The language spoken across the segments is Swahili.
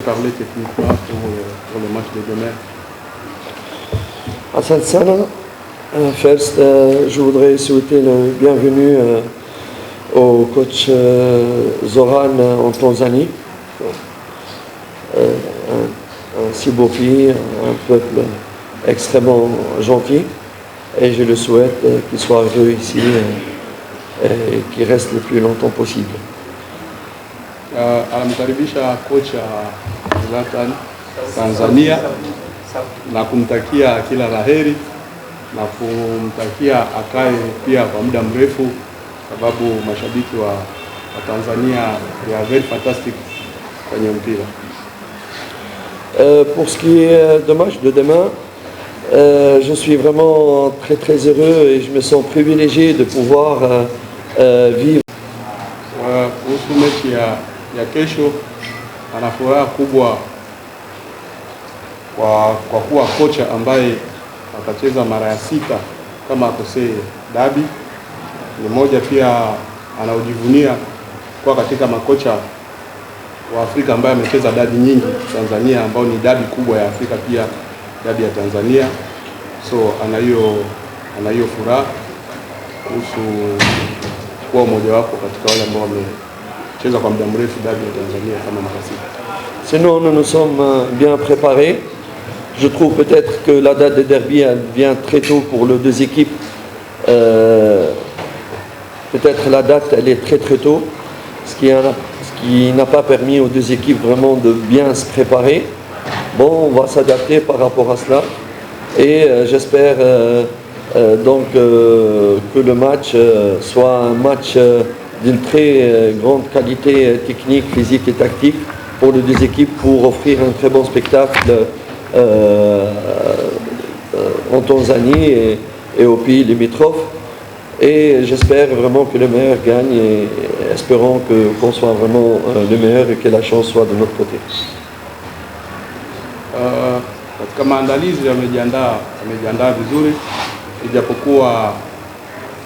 parler techniquement pour le match de demain? Hassan Sana, first, je voudrais souhaiter le bienvenue au coach Zoran en Tanzanie. Un si beau pays, un peuple extrêmement gentil, et je le souhaite qu'il soit heureux ici et qu'il reste le plus longtemps possible. Anamkaribisha kocha Zlatan Tanzania na kumtakia kila laheri na kumtakia akae pia kwa muda mrefu, sababu mashabiki wa Tanzania they are very fantastic kwenye mpira. Pour ce qui est de match de demain, je suis vraiment très heureux et je me sens privilégié de pouvoir vivre. Kuhusu mechi ya kesho, ana furaha kubwa kwa kuwa kocha ambaye atacheza mara ya 6 kama akosee dabi. Ni moja pia anaojivunia kwa katika makocha wa Afrika ambaye amecheza dabi nyingi Tanzania, ambao ni dabi kubwa ya Afrika pia, dabi ya Tanzania. So ana hiyo furaha kuhusu kuwa mmoja wapo katika wale ambao wamecheza kwa muda mrefu dabi ya Tanzania kama mara 6. Sinon, nous nous sommes bien préparés. Je trouve peut-être que la date de derby vient très tôt pour les deux équipes. Peut-être la date elle est très tôt, ce qui n'a pas permis aux deux équipes vraiment de bien se préparer. Bon, on va s'adapter par rapport à cela et j'espère donc que le match soit un match d'une très grande qualité technique, physique et tactique pour les deux équipes, pour offrir un très bon spectacle en Tanzanie et au pays limitrophes. Et j'espère vraiment que le meilleur gagne et espérons qu'on soit vraiment le meilleur et que la chance soit de notre côté. Katika maandalizi amejiandaa vizuri, ijapokuwa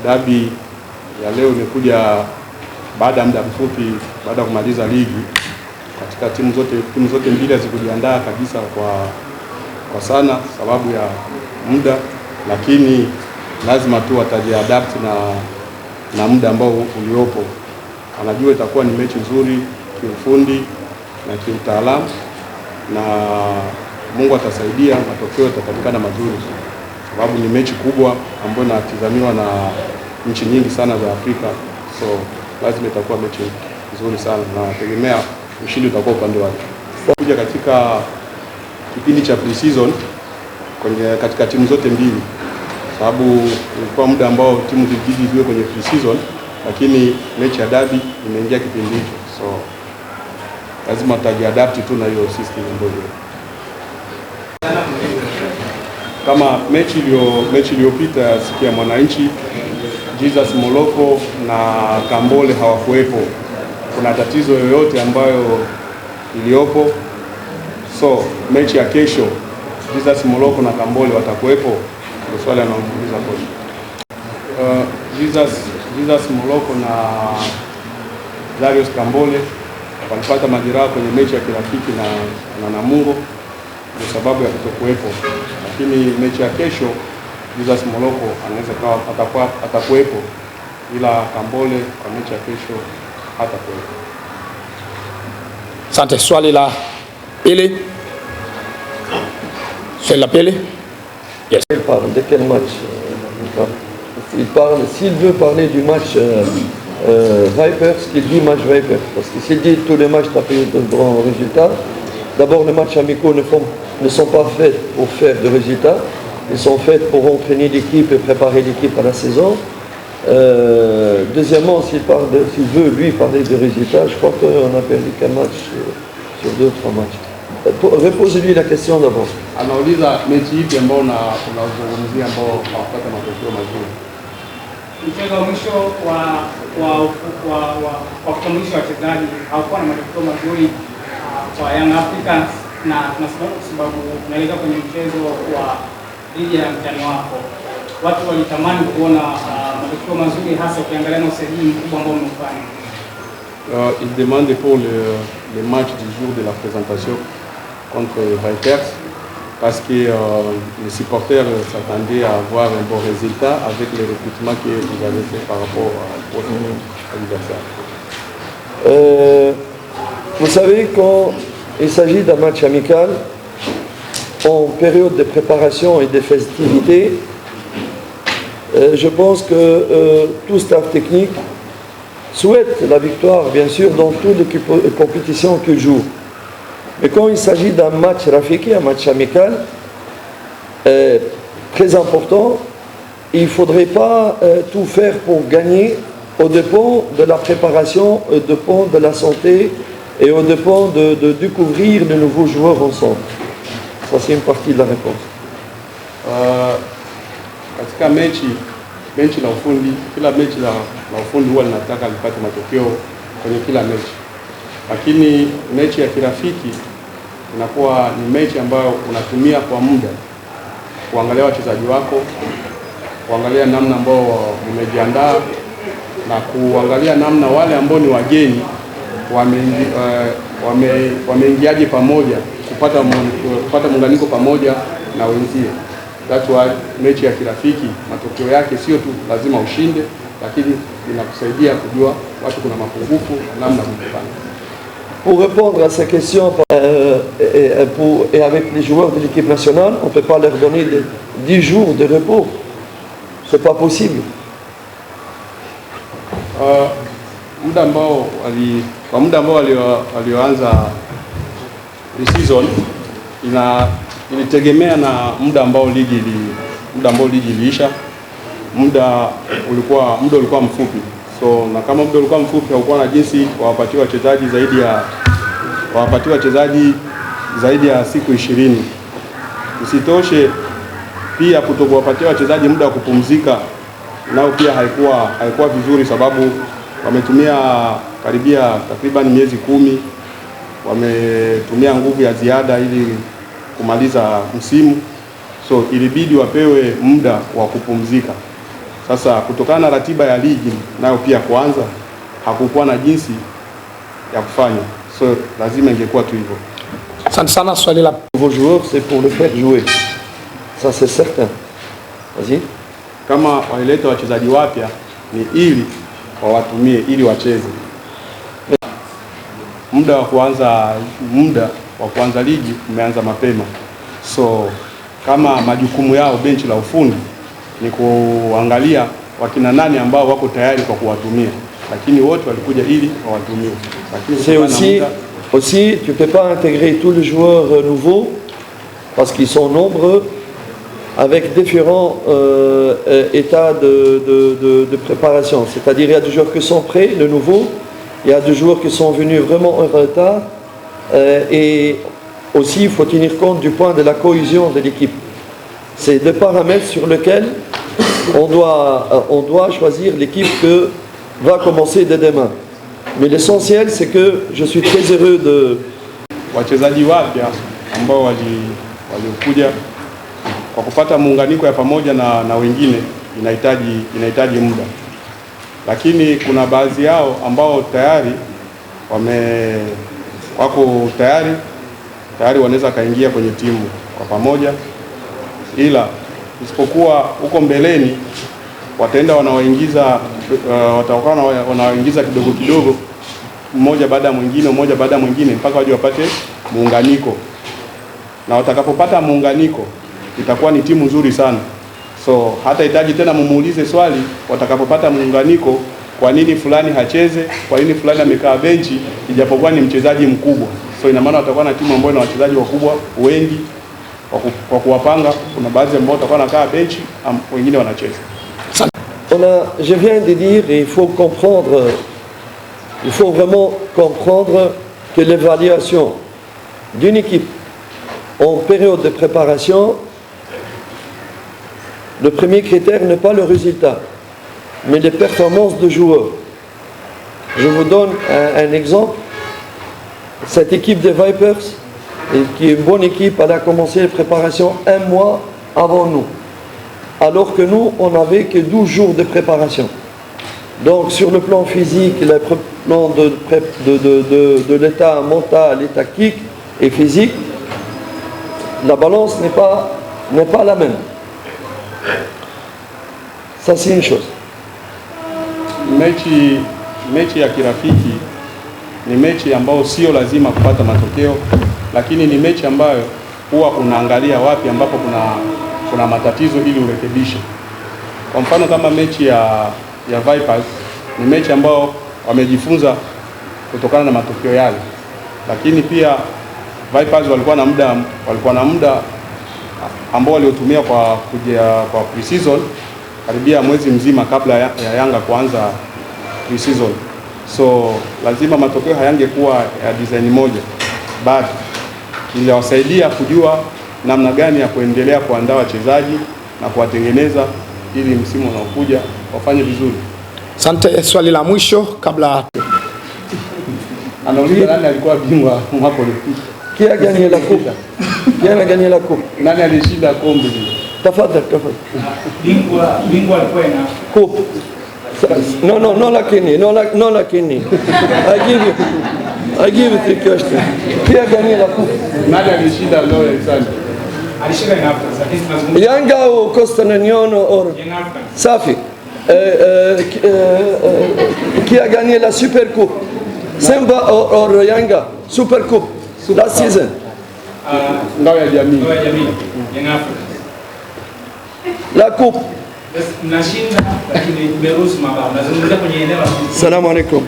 dabi ya leo imekuja baada ya muda mfupi baada ya kumaliza ligi. Katika timu zote mbili hazikujiandaa kabisa kwa sana sababu ya muda, lakini lazima tu watajiadapt na muda ambao uliopo. Anajua itakuwa ni mechi nzuri kiufundi na kiutaalamu, na Mungu atasaidia matokeo yatapatikana mazuri, sababu ni mechi kubwa ambayo inatazamiwa na nchi nyingi sana za Afrika. So lazima itakuwa mechi nzuri sana na nategemea ushindi utakuwa upande wake. Kuja katika kipindi cha pre-season katika timu zote mbili, sababu ilikuwa muda ambao timu zilibidi ziwe kwenye pre-season, lakini mechi ya dabi imeingia kipindi hicho, so lazima tutajiadapt tu na hiyo system ambayo kama mechi iliyopita siku ya Mwananchi, Jesus Moloko na Kambole hawakuwepo. Kuna tatizo yoyote ambayo iliopo? So mechi ya kesho Jesus Moloko na Kambole watakuwepo? Ndio swali anaouliza kocha. Jesus Moloko na Darius Kambole walipata majeraha kwenye mechi ya kirafiki na Namungo, kwa sababu ya kutokuwepo. Lakini mechi ya kesho Jesus Moloko anaweza atakuwepo, ila Kambole kwa mechi ya kesho hatakuwepo. Asante. Swali la pili. Yes. Il parle de quel match? S'il veut parler du match Vipers, qu'il dit match Vipers. Parce que s'il dit tous les matchs tapés de grands résultats, d'abord les matchs amicaux ne sont pas faits pour faire de résultats, ils sont faits pour entraîner l'équipe et préparer l'équipe à la saison. Deuxièmement, s'il veut lui parler de résultats, je crois qu'on a perdu qu'un match sur 2-3 matchs. Repose-lui la question d'abord. Anauliza mechi ipi ambao unazungumzia ambao hawapata matokeo mazuri? Mchezo wa mwisho wa kukamilisha wachezaji hawakuwa na matokeo mazuri kwa Young Africans, na sababu tunaelekea kwenye mchezo wa ligi ya mtani wako. Watu walitamani kuona matokeo mazuri, hasa ukiangalia na usajili mkubwa ambao umefanya. Il demande pour le match du jour de la présentation contre Vipers parce que les supporters s'attendaient à avoir un bon résultat avec le recrutement que vous avez fait par rapport à votre adversaire. Vous savez, quand il s'agit d'un match amical, en période de préparation et de festivités, je pense que tout staff technique souhaite la victoire, bien sûr, dans toutes les compétitions qu'il joue. Mais quand il s'agit d'un match rafiki, un match amical, très important, il ne faudrait pas tout faire pour gagner au dépend de la préparation, au dépend de la santé et au dépend de découvrir de nouveaux joueurs ensemble. Ça, c'est une partie de la réponse. Katika benchi la ufundi, kila mechi la ufundi huwa linataka lipate matokeo kwenye kila mechi, lakini mechi ya kirafiki inakuwa ni mechi ambayo unatumia kwa muda kuangalia wachezaji wako, kuangalia namna ambao mmejiandaa na kuangalia namna wale ambao ni wageni wameingiaje pamoja, kupata muunganiko pamoja na wenzie. That's why mechi ya kirafiki matokeo yake sio tu lazima ushinde, lakini inakusaidia kujua watu kuna mapungufu na namna kufanya. Pour répondre à ces questions et avec les joueurs de l'équipe nationale, on ne peut pas leur donner 10 jours de repos. Ce n'est pas possible. Kwa muda ambao walioanza season ilitegemea na muda ambao ligi iliisha. Muda ulikuwa mfupi. So na kama muda ulikuwa mfupi, haukuwa na jinsi wawapatie wachezaji zaidi ya siku 20. Isitoshe pia kutokuwapatia wachezaji muda wa kupumzika nao pia haikuwa vizuri, sababu wametumia takriban miezi 10, wametumia nguvu ya ziada ili kumaliza msimu, so ilibidi wapewe muda wa kupumzika. Sasa kutokana na ratiba ya ligi nayo pia kuanza, hakukuwa na jinsi ya kufanya, so lazima ingekuwa tu hivyo. Asante sana. Swali la Vos joueurs, c'est pour le faire jouer. Ça c'est certain. Vas-y. Kama walileta wachezaji wapya ni ili wawatumie ili wacheze. Muda wa kuanza ligi umeanza mapema, so kama majukumu yao benchi la ufundi ni kuangalia wakina nani ambao wako tayari kwa kuwatumia, lakini wote walikuja ili wawatumie. C'est aussi tu peux pas intégrer tous les joueurs nouveaux parce qu'ils sont nombreux avec différents états de préparation. C'est-à-dire il y a des joueurs qui sont prêts, de nouveau, il y a des joueurs qui sont venus vraiment en retard, et aussi il faut tenir compte du point de la cohésion de l'équipe. C'est deux paramètres sur lesquels on doit choisir l'équipe que va commencer dès demain. Mais l'essentiel, c'est que je suis très heureux de... Wachezaji wapya ambao waliokuja kwa kupata muunganiko ya pamoja na wengine inahitaji muda, lakini kuna baadhi yao ambao tayari wako tayari wanaweza kaingia kwenye timu kwa pamoja, ila isipokuwa huko mbeleni wataenda watakuwa wanawaingiza kidogo, mmoja baada ya mwingine mpaka waje wapate muunganiko, na watakapopata muunganiko itakuwa ni timu nzuri sana. So hata hitaji tena mumuulize swali watakapopata muunganiko, kwa nini fulani hacheze, kwa nini fulani amekaa benchi ijapokuwa ni mchezaji mkubwa. So ina maana watakuwa na timu ambayo ina wachezaji wakubwa wengi kwa kuwapanga. Kuna baadhi ambao watakuwa nakaa benchi, wengine wanacheza. Je viens de dire, il faut vraiment comprendre que l'évaluation d'une équipe en période de préparation, le premier critère n'est pas le résultat, mais les performances de joueurs. Je vous donne un exemple. Cette équipe des Vipers, qui est une bonne équipe, elle a commencé les préparations 1 mois avant nous, alors que nous, on n'avait que 12 jours de préparation. Donc sur le plan physique, le plan de l'état mental, l'état tactique et physique, la balance n'est pas la même. Ça c'est une chose. Mechi ya kirafiki ni mechi ambayo sio lazima kupata matokeo, lakini ni mechi ambayo huwa unaangalia wapi ambapo kuna matatizo ili urekebishe. Kwa mfano kama mechi ya Vipers ni mechi ambayo wamejifunza kutokana na matokeo yale, lakini pia Vipers walikuwa na muda ambao waliotumia kwa pre-season karibia mwezi mzima kabla ya Yanga kuanza pre-season. So lazima matokeo hayangekuwa ya design moja, but iliwasaidia kujua namna gani ya kuendelea kuandaa wachezaji na kuwatengeneza ili msimu unaokuja wafanye vizuri. Asante. Swali la mwisho kabla anauliza nani alikuwa bingwa mwaka uliopita? Qui a gagné la coupe? Qui a gagné la coupe? Nani alishinda kombe? Tafadhali. Bingwa alikuwa na Coupe. Non la Kenny, non la Kenny. I give it the question. Qui a gagné la coupe? Nani alishinda leo Alexander? alishinda Young Africans, lakini tunazungumza Yanga ou Coastal Union or Young Africans. Safi. Qui a gagné la Super Coupe? Simba or Yanga? Super Coupe last season. Ngao ya jamii. Ngao ya jamii, Young Africans. La coupe. Nashinda lakini nimeruhusu mabao. Nazungumzia kwenye eneo la Salamu alaikum.